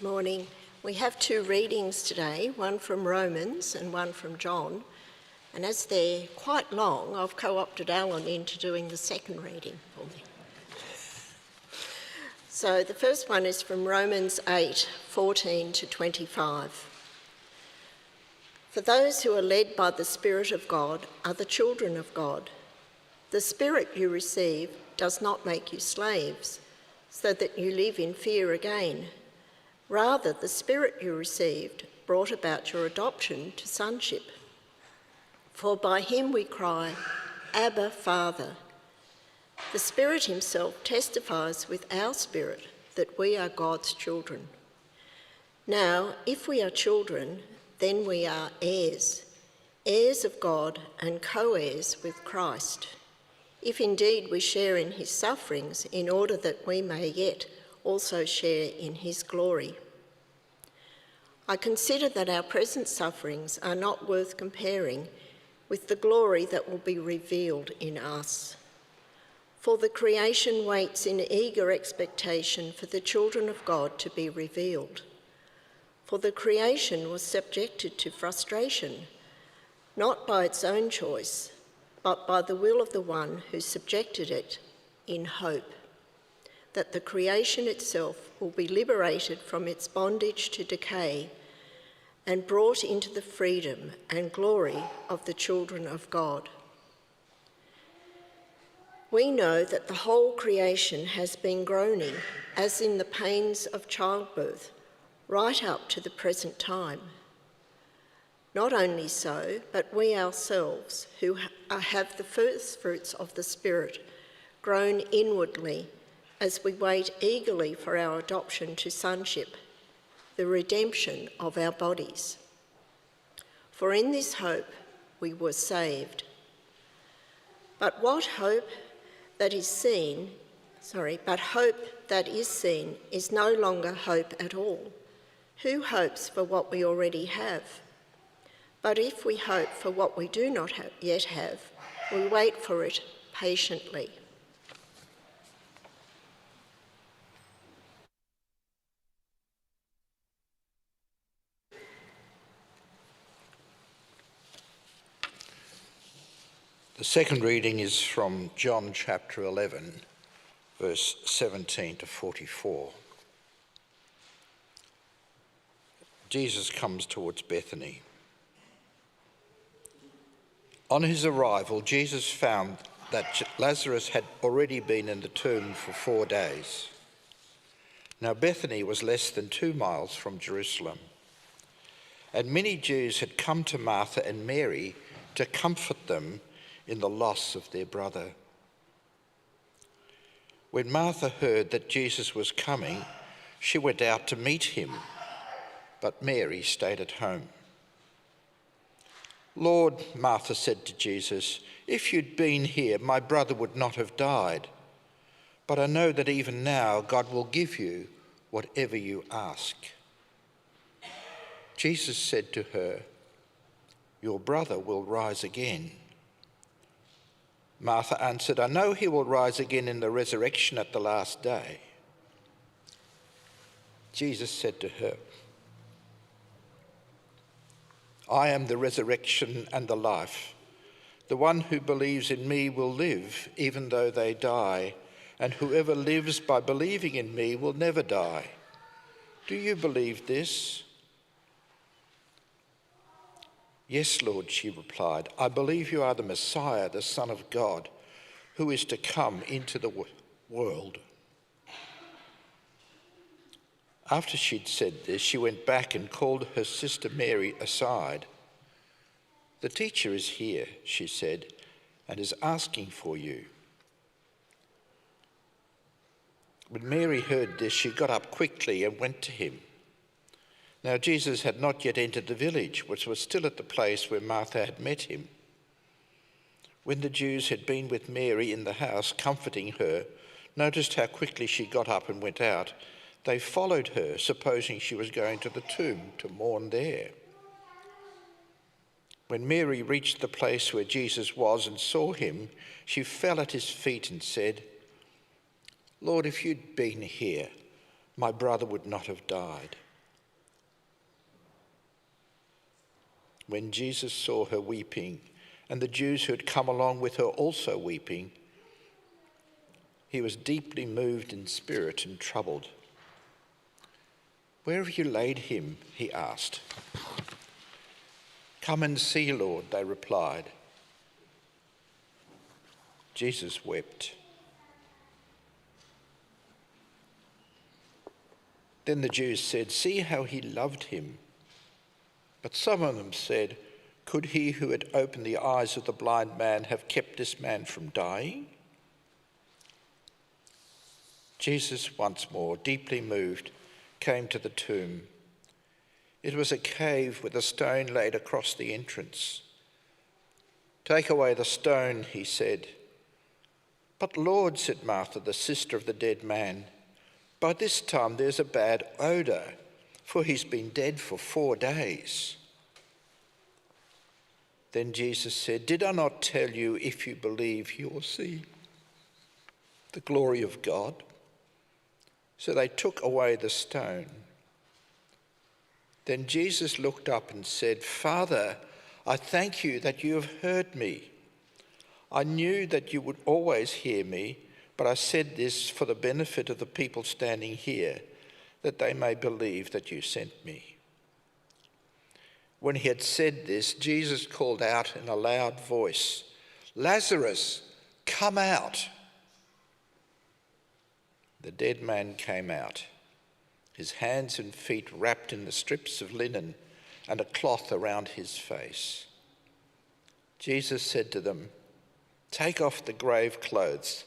Good morning. We have two readings today, one from Romans and one from John. And as they're quite long, I've co-opted Alan into doing the second reading for me. So the first one is from Romans 8:14 to 25. For those who are led by the Spirit of God are the children of God. The Spirit you receive does not make you slaves, so that you live in fear again. Rather, the Spirit you received brought about your adoption to sonship. For by him we cry, Abba, Father. The Spirit himself testifies with our spirit that we are God's children. Now, if we are children, then we are heirs, heirs of God and co-heirs with Christ, if indeed we share in his sufferings, in order that we may yet also share in his glory. I consider that our present sufferings are not worth comparing with the glory that will be revealed in us. For the creation waits in eager expectation for the children of God to be revealed. For the creation was subjected to frustration, not by its own choice, but by the will of the one who subjected it, in hope that the creation itself will be liberated from its bondage to decay and brought into the freedom and glory of the children of God. We know that the whole creation has been groaning, as in the pains of childbirth, right up to the present time. Not only so, but we ourselves, who have the first fruits of the Spirit, groan inwardly as we wait eagerly for our adoption to sonship, the redemption of our bodies. For in this hope we were saved. But hope that is seen is no longer hope at all. Who hopes for what we already have? But if we hope for what we do not yet have, we wait for it patiently. The second reading is from John chapter 11, verse 17 to 44. Jesus comes towards Bethany. On his arrival, Jesus found that Lazarus had already been in the tomb for 4 days. Now Bethany was less than 2 miles from Jerusalem, and many Jews had come to Martha and Mary to comfort them in the loss of their brother. When Martha heard that Jesus was coming, she went out to meet him, but Mary stayed at home. Lord, Martha said to Jesus, if you'd been here, my brother would not have died. But I know that even now God will give you whatever you ask. Jesus said to her, your brother will rise again. Martha answered, I know he will rise again in the resurrection at the last day. Jesus said to her, I am the resurrection and the life. The one who believes in me will live, even though they die, and whoever lives by believing in me will never die. Do you believe this? Yes, Lord, she replied. I believe you are the Messiah, the Son of God, who is to come into the world. After she'd said this, she went back and called her sister Mary aside. The teacher is here, she said, and is asking for you. When Mary heard this, she got up quickly and went to him. Now Jesus had not yet entered the village, which was still at the place where Martha had met him. When the Jews had been with Mary in the house, comforting her, noticed how quickly she got up and went out, they followed her, supposing she was going to the tomb to mourn there. When Mary reached the place where Jesus was and saw him, she fell at his feet and said, Lord, if you'd been here, my brother would not have died. When Jesus saw her weeping, and the Jews who had come along with her also weeping, he was deeply moved in spirit and troubled. "Where have you laid him?" he asked. "Come and see, Lord," they replied. Jesus wept. Then the Jews said, "See how he loved him." But some of them said, "Could he who had opened the eyes of the blind man have kept this man from dying?" Jesus, once more, deeply moved, came to the tomb. It was a cave with a stone laid across the entrance. "Take away the stone," he said. "But Lord," said Martha, the sister of the dead man, "by this time there's a bad odour, for he's been dead for 4 days." Then Jesus said, "Did I not tell you, if you believe, you will see the glory of God?" So they took away the stone. Then Jesus looked up and said, "Father, I thank you that you have heard me. I knew that you would always hear me, but I said this for the benefit of the people standing here, that they may believe that you sent me." When he had said this, Jesus called out in a loud voice, "Lazarus, come out." The dead man came out, his hands and feet wrapped in the strips of linen and a cloth around his face. Jesus said to them, "Take off the grave clothes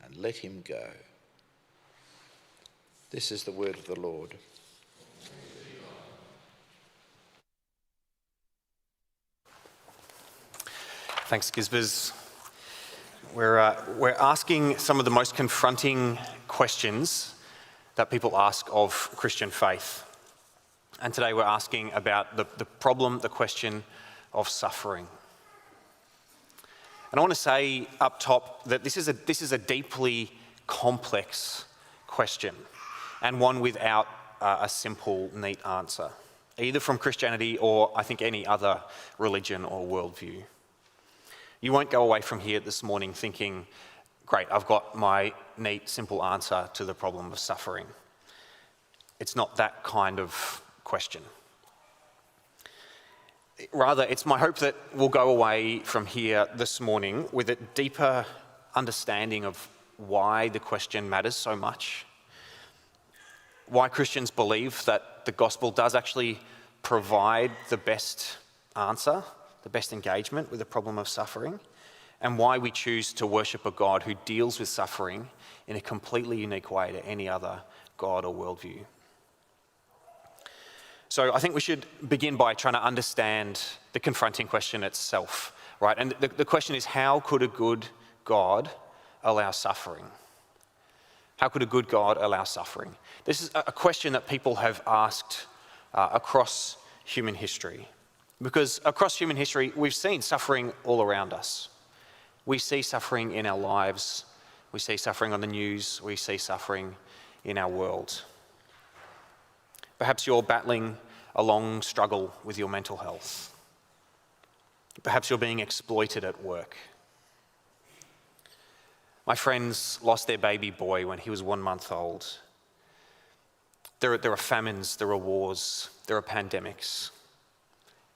and let him go." This is the word of the Lord. Thanks, Gisbers. We're asking some of the most confronting questions that people ask of Christian faith. And today we're asking about the problem, the question of suffering. And I want to say up top that this is a deeply complex question, and one without a simple, neat answer, either from Christianity or I think any other religion or worldview. You won't go away from here this morning thinking, great, I've got my neat, simple answer to the problem of suffering. It's not that kind of question. Rather, it's my hope that we'll go away from here this morning with a deeper understanding of why the question matters so much, why Christians believe that the gospel does actually provide the best answer, the best engagement with the problem of suffering, and why we choose to worship a God who deals with suffering in a completely unique way to any other God or worldview. So I think we should begin by trying to understand the confronting question itself, right? And the question is, how could a good God allow suffering? How could a good God allow suffering? This is a question that people have asked across human history. Because across human history, we've seen suffering all around us. We see suffering in our lives. We see suffering on the news. We see suffering in our world. Perhaps you're battling a long struggle with your mental health. Perhaps you're being exploited at work. My friends lost their baby boy when he was 1 month old. There are famines, there are wars, there are pandemics.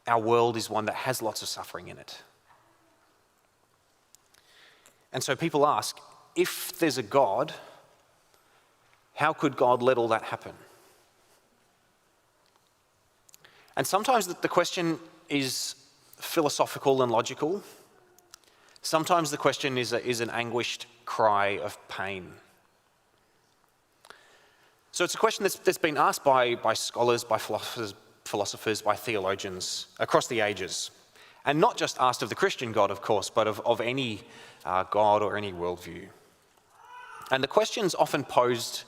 Our world is one that has lots of suffering in it. And so people ask, if there's a God, how could God let all that happen? And sometimes the question is philosophical and logical. Sometimes the question is an anguished cry of pain. So it's a question that's been asked by scholars, by philosophers, by theologians across the ages. And not just asked of the Christian God, of course, but of any God or any worldview. And the question's often posed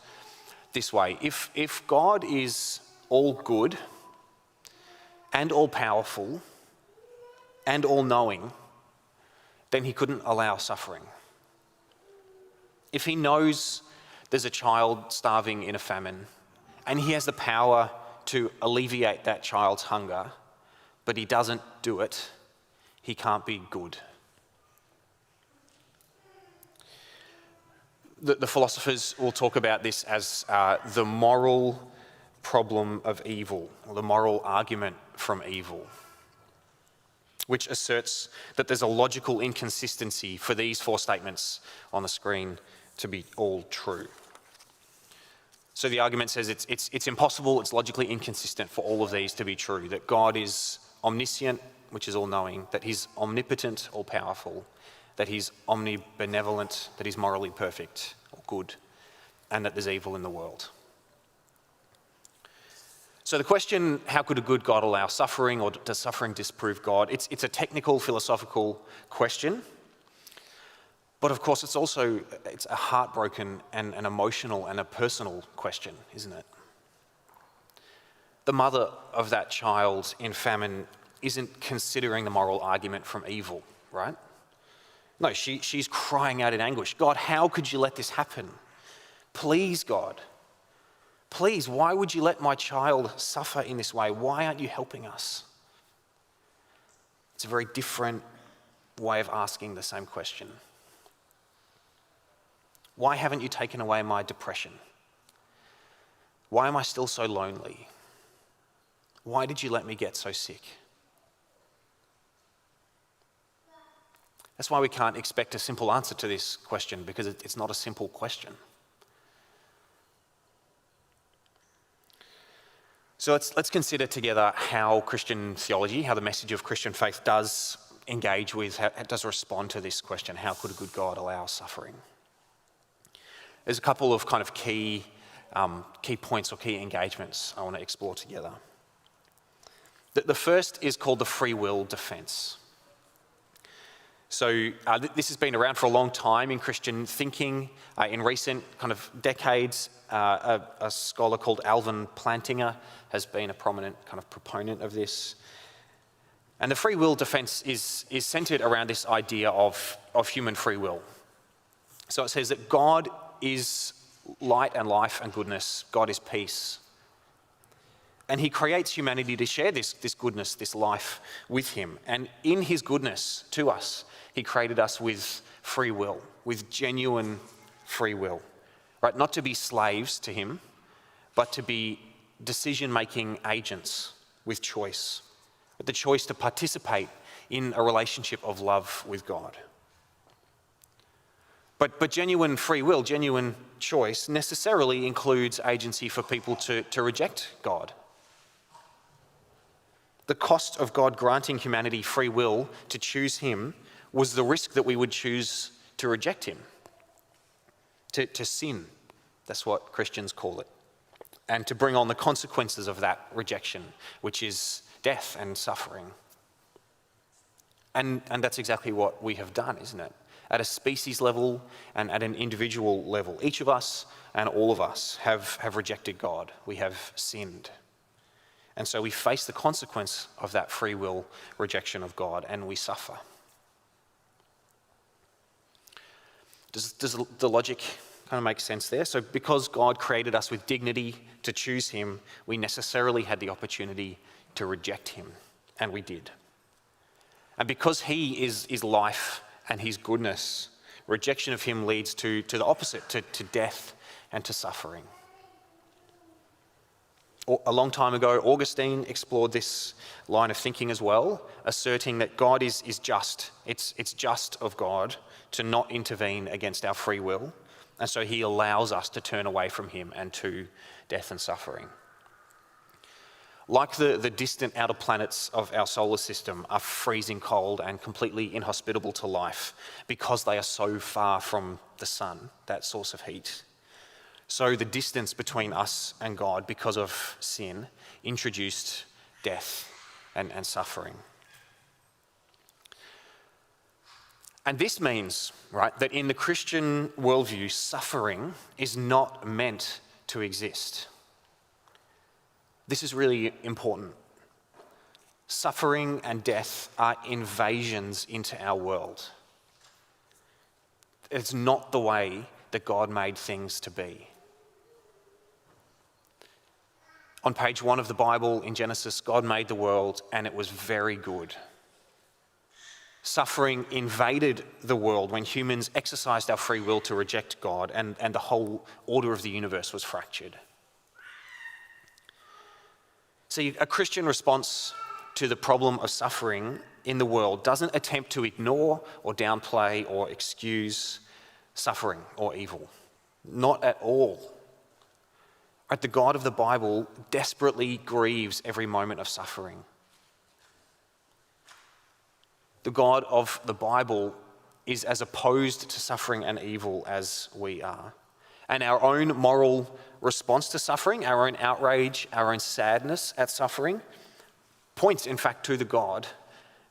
this way. If God is all good and all powerful and all knowing, then he couldn't allow suffering. If he knows there's a child starving in a famine and he has the power to alleviate that child's hunger, but he doesn't do it, he can't be good. The philosophers will talk about this as the moral problem of evil, or the moral argument from evil, which asserts that there's a logical inconsistency for these four statements on the screen to be all true. So the argument says it's impossible, it's logically inconsistent for all of these to be true, that God is omniscient, which is all-knowing, that he's omnipotent, all-powerful, that he's omnibenevolent, that he's morally perfect or good, and that there's evil in the world. So the question, how could a good God allow suffering, or does suffering disprove God? It's a technical, philosophical question. But of course, it's a heartbroken and an emotional and a personal question, isn't it? The mother of that child in famine isn't considering the moral argument from evil, right? No, she's crying out in anguish. God, how could you let this happen? Please, God. Please, why would you let my child suffer in this way? Why aren't you helping us? It's a very different way of asking the same question. Why haven't you taken away my depression? Why am I still so lonely? Why did you let me get so sick? That's why we can't expect a simple answer to this question, because it's not a simple question. So let's consider together how Christian theology, how the message of Christian faith does engage with, how it does respond to this question: how could a good God allow suffering? There's a couple of kind of key points or key engagements I want to explore together. The first is called the free will defense. So this has been around for a long time in Christian thinking. In recent kind of decades, a scholar called Alvin Plantinga has been a prominent kind of proponent of this. And the free will defense is centered around this idea of human free will. So it says that God is light and life and goodness. God is peace. And he creates humanity to share this goodness, this life with him. And in his goodness to us, he created us with free will, with genuine free will, right? Not to be slaves to him, but to be decision-making agents with choice, with the choice to participate in a relationship of love with God. But genuine free will, genuine choice, necessarily includes agency for people to reject God. The cost of God granting humanity free will to choose him was the risk that we would choose to reject him, to sin. That's what Christians call it. And to bring on the consequences of that rejection, which is death and suffering. And that's exactly what we have done, isn't it? At a species level and at an individual level, each of us and all of us have rejected God. We have sinned. And so we face the consequence of that free will rejection of God, and we suffer. Does the logic kind of make sense there? So because God created us with dignity to choose him, we necessarily had the opportunity to reject him, and we did. And because he is life and his goodness, rejection of him leads to the opposite, to death and to suffering. A long time ago, Augustine explored this line of thinking as well, asserting that God is just. It's just of God to not intervene against our free will, and so he allows us to turn away from him and to death and suffering. Like the distant outer planets of our solar system are freezing cold and completely inhospitable to life because they are so far from the sun, that source of heat. So the distance between us and God because of sin introduced death and suffering. And this means, right, that in the Christian worldview, suffering is not meant to exist. This is really important. Suffering and death are invasions into our world. It's not the way that God made things to be. On page 1 of the Bible in Genesis, God made the world and it was very good. Suffering invaded the world when humans exercised our free will to reject God, and the whole order of the universe was fractured. See, a Christian response to the problem of suffering in the world doesn't attempt to ignore or downplay or excuse suffering or evil. Not at all. The God of the Bible desperately grieves every moment of suffering. The God of the Bible is as opposed to suffering and evil as we are. And our own moral response to suffering, our own outrage, our own sadness at suffering, points in fact to the God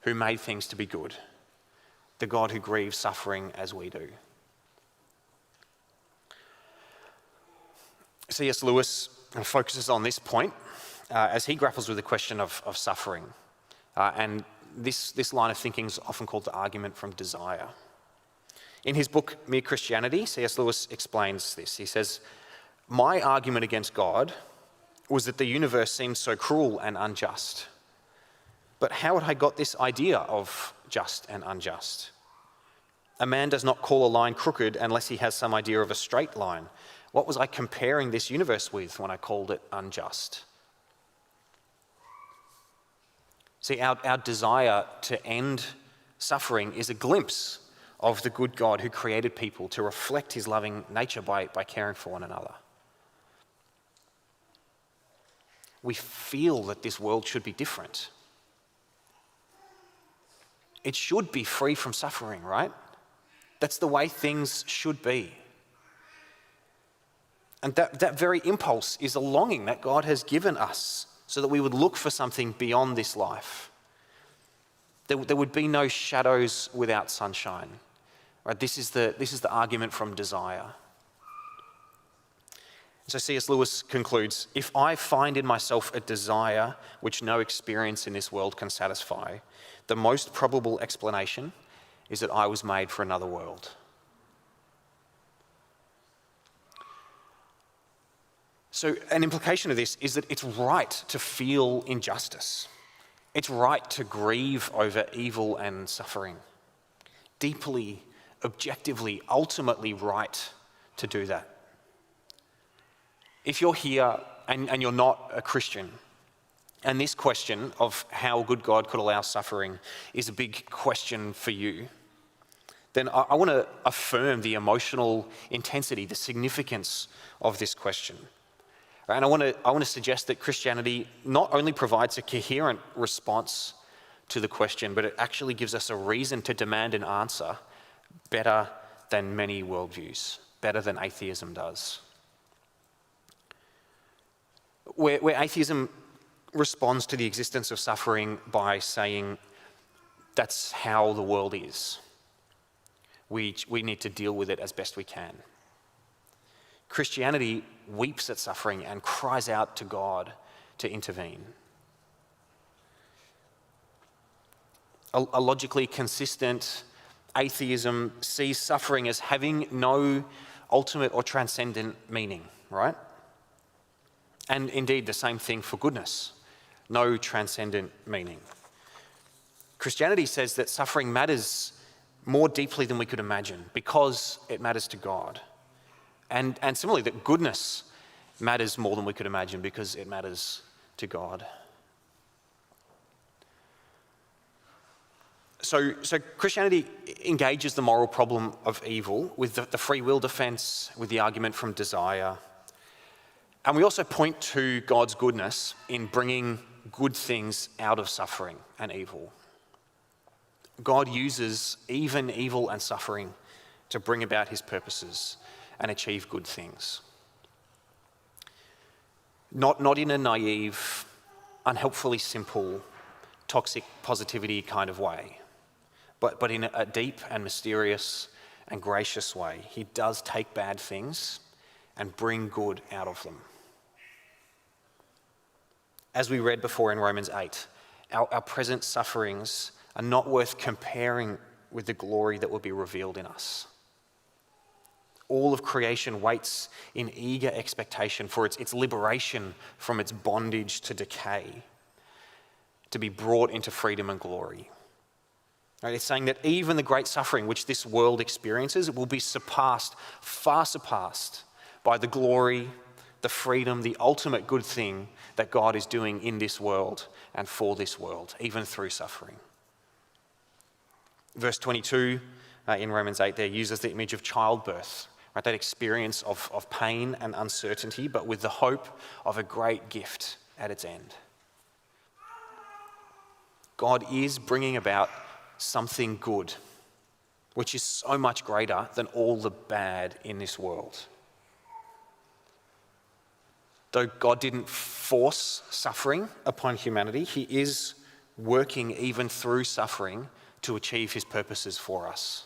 who made things to be good, the God who grieves suffering as we do. C.S. Lewis focuses on this point as he grapples with the question of suffering. And this line of thinking is often called the argument from desire. In his book, Mere Christianity, C.S. Lewis explains this. He says, "My argument against God was that the universe seemed so cruel and unjust. But how had I got this idea of just and unjust? A man does not call a line crooked unless he has some idea of a straight line. What was I comparing this universe with when I called it unjust?" See, our desire to end suffering is a glimpse of the good God who created people to reflect his loving nature by caring for one another. We feel that this world should be different. It should be free from suffering, right? That's the way things should be. And that very impulse is a longing that God has given us so that we would look for something beyond this life. There would be no shadows without sunshine. Right? This is the argument from desire. So C.S. Lewis concludes, "If I find in myself a desire which no experience in this world can satisfy, the most probable explanation is that I was made for another world." So an implication of this is that it's right to feel injustice. It's right to grieve over evil and suffering. Deeply, objectively, ultimately right to do that. If you're here and you're not a Christian, and this question of how a good God could allow suffering is a big question for you, then I want to affirm the emotional intensity, the significance of this question. And I want to suggest that Christianity not only provides a coherent response to the question, but it actually gives us a reason to demand an answer better than many worldviews, better than atheism does. Where atheism responds to the existence of suffering by saying that's how the world is, we need to deal with it as best we can. Christianity weeps at suffering and cries out to God to intervene. A logically consistent atheism sees suffering as having no ultimate or transcendent meaning, right? And indeed, the same thing for goodness, no transcendent meaning. Christianity says that suffering matters more deeply than we could imagine because it matters to God. And similarly, that goodness matters more than we could imagine because it matters to God. So Christianity engages the moral problem of evil with the free will defense, with the argument from desire. And we also point to God's goodness in bringing good things out of suffering and evil. God uses even evil and suffering to bring about his purposes and achieve good things. Not in a naive, unhelpfully simple, toxic positivity kind of way, but in a deep and mysterious and gracious way. He does take bad things and bring good out of them. As we read before in Romans 8, our present sufferings are not worth comparing with the glory that will be revealed in us. All of creation waits in eager expectation for its liberation from its bondage to decay, to be brought into freedom and glory. Right? It's saying that even the great suffering which this world experiences will be surpassed, far surpassed, by the glory, the freedom, the ultimate good thing that God is doing in this world and for this world, even through suffering. Verse 22 in Romans 8 there uses the image of childbirth, right? That experience of pain and uncertainty, but with the hope of a great gift at its end. God is bringing about something good, which is so much greater than all the bad in this world. Though God didn't force suffering upon humanity, he is working even through suffering to achieve his purposes for us.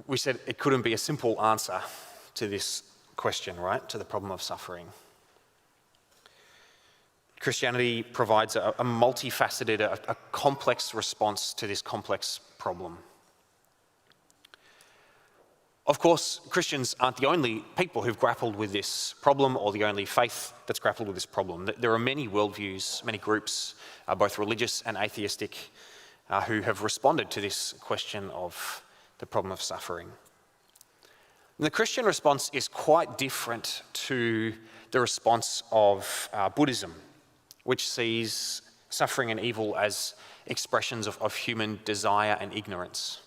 We said it couldn't be a simple answer to this question, right? To the problem of suffering. Christianity provides a multifaceted, a complex response to this complex problem. Of course, Christians aren't the only people who've grappled with this problem or the only faith that's grappled with this problem. There are many worldviews, many groups, both religious and atheistic, who have responded to this question of the problem of suffering. And the Christian response is quite different to the response of Buddhism, which sees suffering and evil as expressions of human desire and ignorance.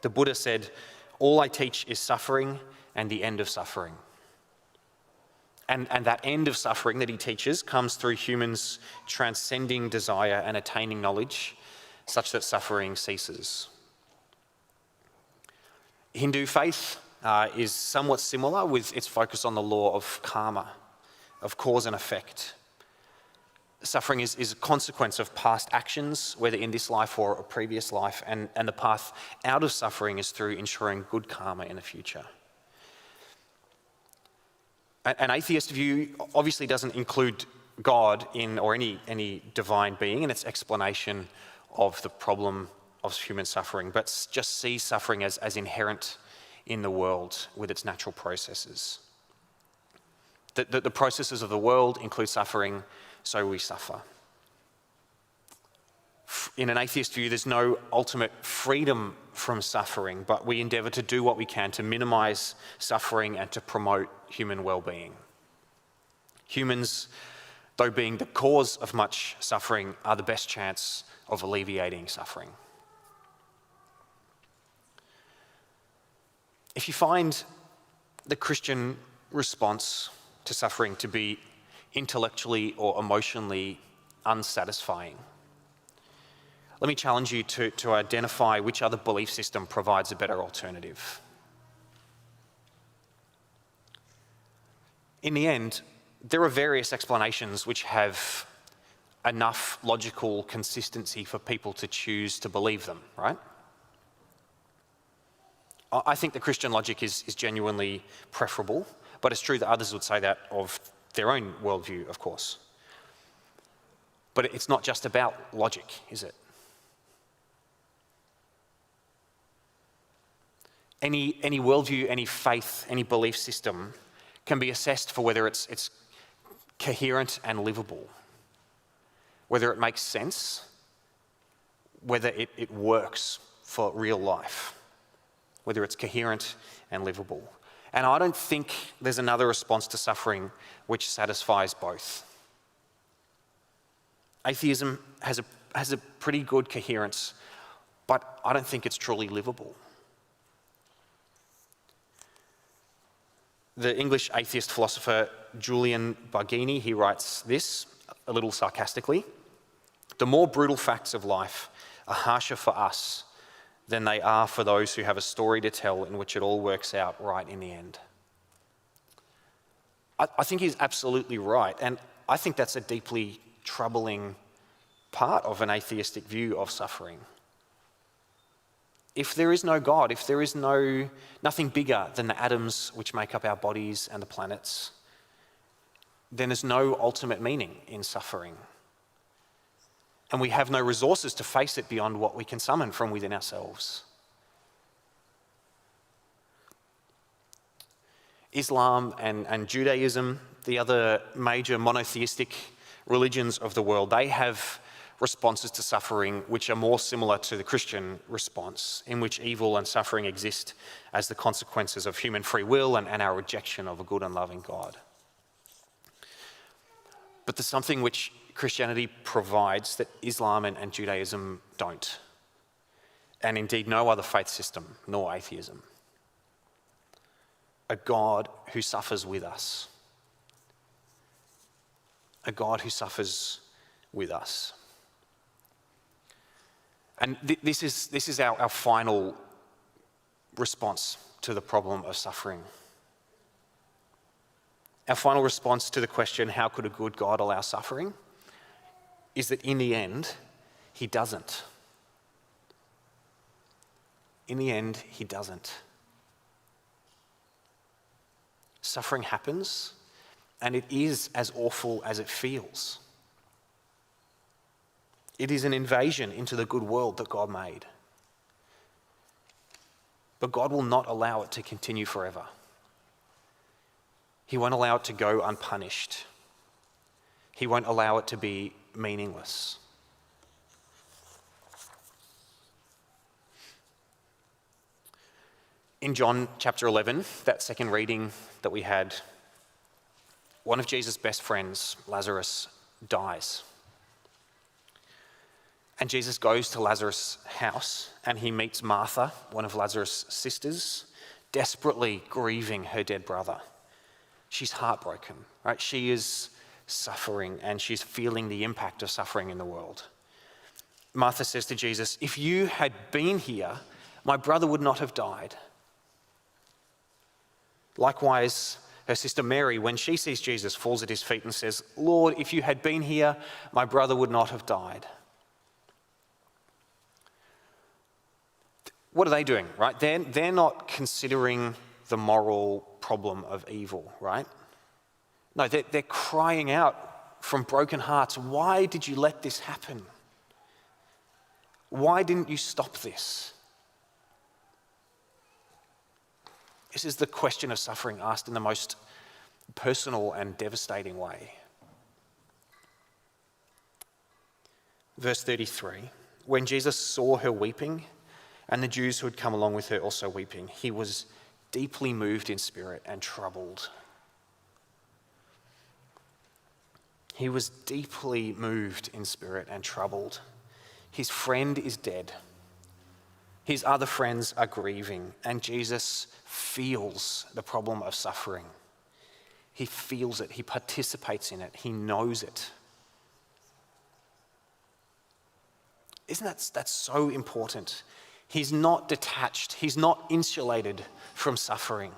The Buddha said, "All I teach is suffering and the end of suffering." And that end of suffering that he teaches comes through humans transcending desire and attaining knowledge such that suffering ceases. Hindu faith is somewhat similar with its focus on the law of karma, of cause and effect. Suffering is a consequence of past actions, whether in this life or a previous life, and the path out of suffering is through ensuring good karma in the future. An atheist view obviously doesn't include God in or any divine being in its explanation of the problem of human suffering, but just sees suffering as inherent in the world with its natural processes. The processes of the world include suffering, so we suffer. In an atheist view, there's no ultimate freedom from suffering, but we endeavour to do what we can to minimise suffering and to promote human well-being. Humans, though being the cause of much suffering, are the best chance of alleviating suffering. If you find the Christian response to suffering to be intellectually or emotionally unsatisfying, let me challenge you to identify which other belief system provides a better alternative. In the end, there are various explanations which have enough logical consistency for people to choose to believe them, right? I think the Christian logic is genuinely preferable, but it's true that others would say that of their own worldview, of course. But it's not just about logic, is it? Any worldview, any faith, any belief system can be assessed for whether it's coherent and livable, whether it makes sense, whether it works for real life, whether it's coherent and livable. And I don't think there's another response to suffering which satisfies both. Atheism has a pretty good coherence, but I don't think it's truly livable. The English atheist philosopher Julian Bargini, he writes this, a little sarcastically: "The more brutal facts of life are harsher for us than they are for those who have a story to tell in which it all works out right in the end." I think he's absolutely right, and I think that's a deeply troubling part of an atheistic view of suffering. If there is no God, if there is nothing bigger than the atoms which make up our bodies and the planets, then there's no ultimate meaning in suffering. and we have no resources to face it beyond what we can summon from within ourselves. Islam and Judaism, the other major monotheistic religions of the world, they have responses to suffering which are more similar to the Christian response, in which evil and suffering exist as the consequences of human free will and our rejection of a good and loving God. But there's something which Christianity provides that Islam and Judaism don't, and indeed no other faith system, nor atheism. A God who suffers with us. A God who suffers with us. And this is our final response to the problem of suffering. Our final response to the question, how could a good God allow suffering, is that in the end, he doesn't. In the end, he doesn't. Suffering happens, and it is as awful as it feels. It is an invasion into the good world that God made. But God will not allow it to continue forever. He won't allow it to go unpunished. He won't allow it to be meaningless. In John chapter 11, that second reading that we had, one of Jesus' best friends, Lazarus, dies. And Jesus goes to Lazarus' house and he meets Martha, one of Lazarus' sisters, desperately grieving her dead brother. She's heartbroken, right? She is suffering and she's feeling the impact of suffering in the world. Martha says to Jesus, "If you had been here, my brother would not have died." Likewise, her sister Mary, when she sees Jesus, falls at his feet and says, "Lord, if you had been here, my brother would not have died." What are they doing, right? They're not considering the moral problem of evil, right? No, they're crying out from broken hearts, "Why did you let this happen? Why didn't you stop this?" This is the question of suffering asked in the most personal and devastating way. Verse 33, when Jesus saw her weeping, and the Jews who had come along with her also weeping, he was deeply moved in spirit and troubled. He was deeply moved in spirit and troubled. His friend is dead. His other friends are grieving, and Jesus feels the problem of suffering. He feels it, he participates in it, he knows it. Isn't that's so important? He's not detached, he's not insulated from suffering.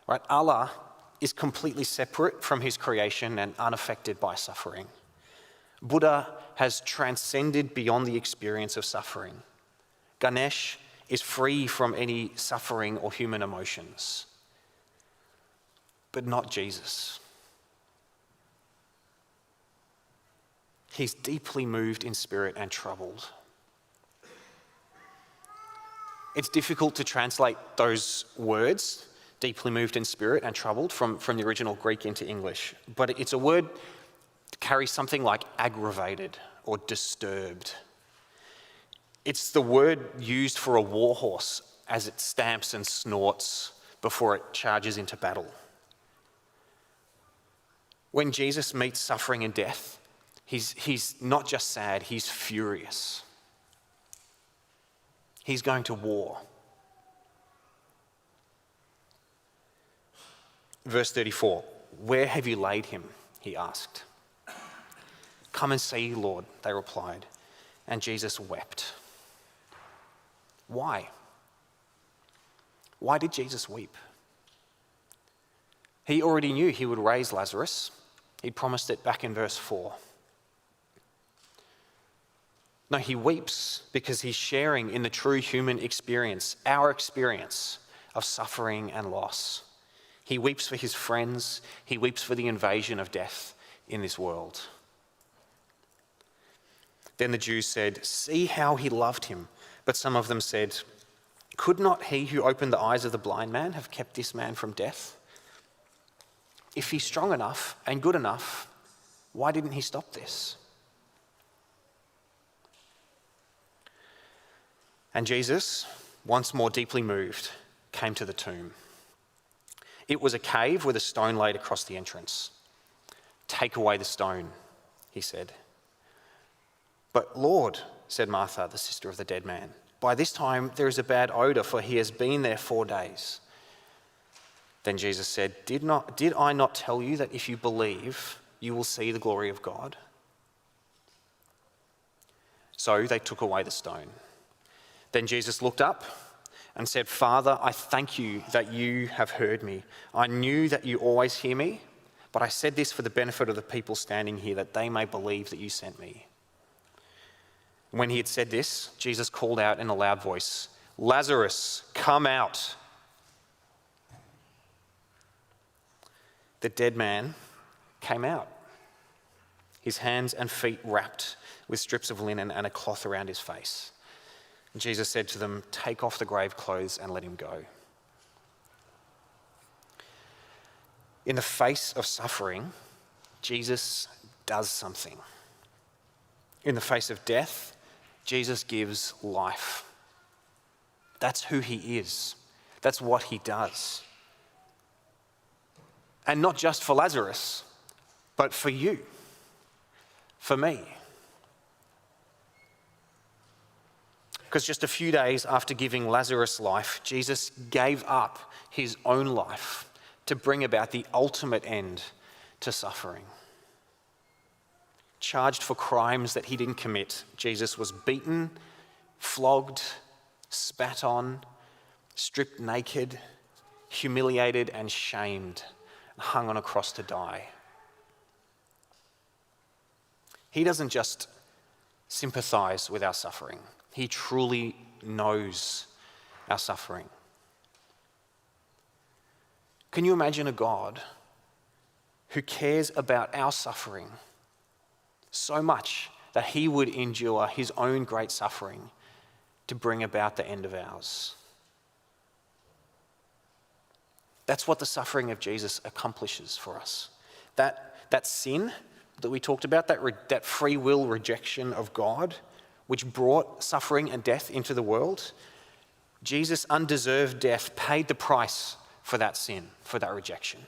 Right? Allah is completely separate from his creation and unaffected by suffering. Buddha has transcended beyond the experience of suffering. Ganesh is free from any suffering or human emotions, but not Jesus. He's deeply moved in spirit and troubled. It's difficult to translate those words, deeply moved in spirit and troubled, from the original Greek into English. But it's a word that carries something like aggravated or disturbed. It's the word used for a warhorse as it stamps and snorts before it charges into battle. When Jesus meets suffering and death, he's not just sad, he's furious. He's going to war. Verse 34, "Where have you laid him?" he asked. "Come and see, Lord," they replied. And Jesus wept. Why? Why did Jesus weep? He already knew he would raise Lazarus. He promised it back in verse 4. No, he weeps because he's sharing in the true human experience, our experience of suffering and loss. He weeps for his friends. He weeps for the invasion of death in this world. Then the Jews said, "See how he loved him." But some of them said, "Could not he who opened the eyes of the blind man have kept this man from death? If he's strong enough and good enough, why didn't he stop this?" And Jesus, once more deeply moved, came to the tomb. It was a cave with a stone laid across the entrance. "Take away the stone," he said. "But Lord," said Martha, the sister of the dead man, "by this time there is a bad odour, for he has been there 4 days." Then Jesus said, Did I not tell you that if you believe, you will see the glory of God?" So they took away the stone. Then Jesus looked up and said, "Father, I thank you that you have heard me. I knew that you always hear me, but I said this for the benefit of the people standing here, that they may believe that you sent me." When he had said this, Jesus called out in a loud voice, "Lazarus, come out." The dead man came out, his hands and feet wrapped with strips of linen and a cloth around his face. And Jesus said to them, "Take off the grave clothes and let him go." In the face of suffering, Jesus does something. In the face of death, Jesus gives life. That's who he is. That's what he does. And not just for Lazarus, but for you, for me. Because just a few days after giving Lazarus life, Jesus gave up his own life to bring about the ultimate end to suffering. Charged for crimes that he didn't commit, Jesus was beaten, flogged, spat on, stripped naked, humiliated and shamed, and hung on a cross to die. He doesn't just sympathize with our suffering. He truly knows our suffering. Can you imagine a God who cares about our suffering so much that he would endure his own great suffering to bring about the end of ours? That's what the suffering of Jesus accomplishes for us. That sin that we talked about, that free will rejection of God, which brought suffering and death into the world, Jesus' undeserved death paid the price for that sin, for that rejection,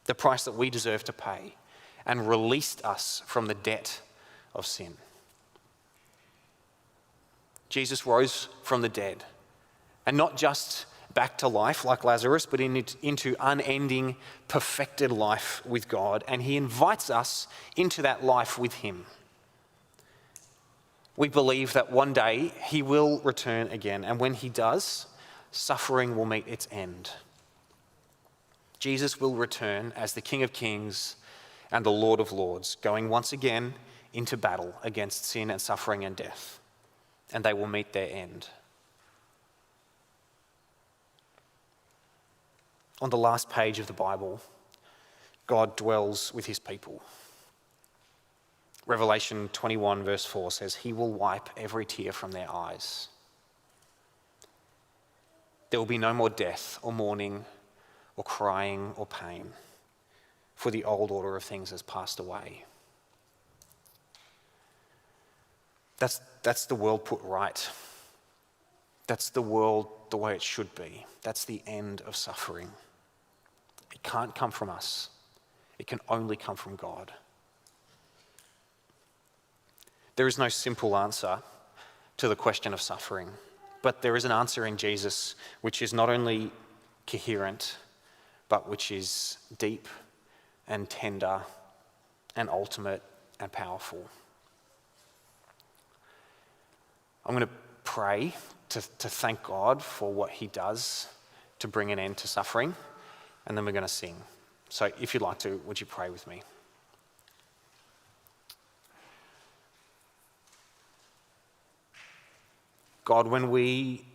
the price that we deserve to pay, and released us from the debt of sin. Jesus rose from the dead, and not just back to life like Lazarus, but into unending, perfected life with God, and he invites us into that life with him. We believe that one day he will return again, and when he does, suffering will meet its end. Jesus will return as the King of Kings and the Lord of Lords, going once again into battle against sin and suffering and death, and they will meet their end. On the last page of the Bible, God dwells with his people. Revelation 21 verse 4 says, "He will wipe every tear from their eyes." There will be no more death or mourning or crying or pain, for the old order of things has passed away. That's the world put right. That's the world the way it should be. That's the end of suffering. It can't come from us. It can only come from God. There is no simple answer to the question of suffering, but there is an answer in Jesus which is not only coherent, but which is deep and tender and ultimate and powerful. I'm going to pray to thank God for what he does to bring an end to suffering, and then we're going to sing. So if you'd like to, would you pray with me? God, when we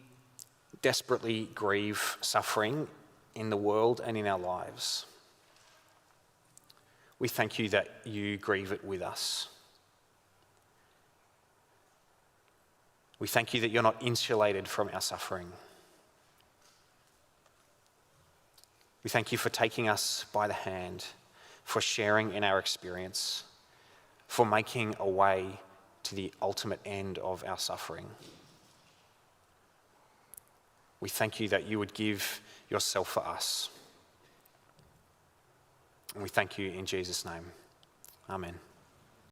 desperately grieve suffering in the world and in our lives, we thank you that you grieve it with us. We thank you that you're not insulated from our suffering. We thank you for taking us by the hand, for sharing in our experience, for making a way to the ultimate end of our suffering. We thank you that you would give yourself for us. And we thank you in Jesus' name. Amen.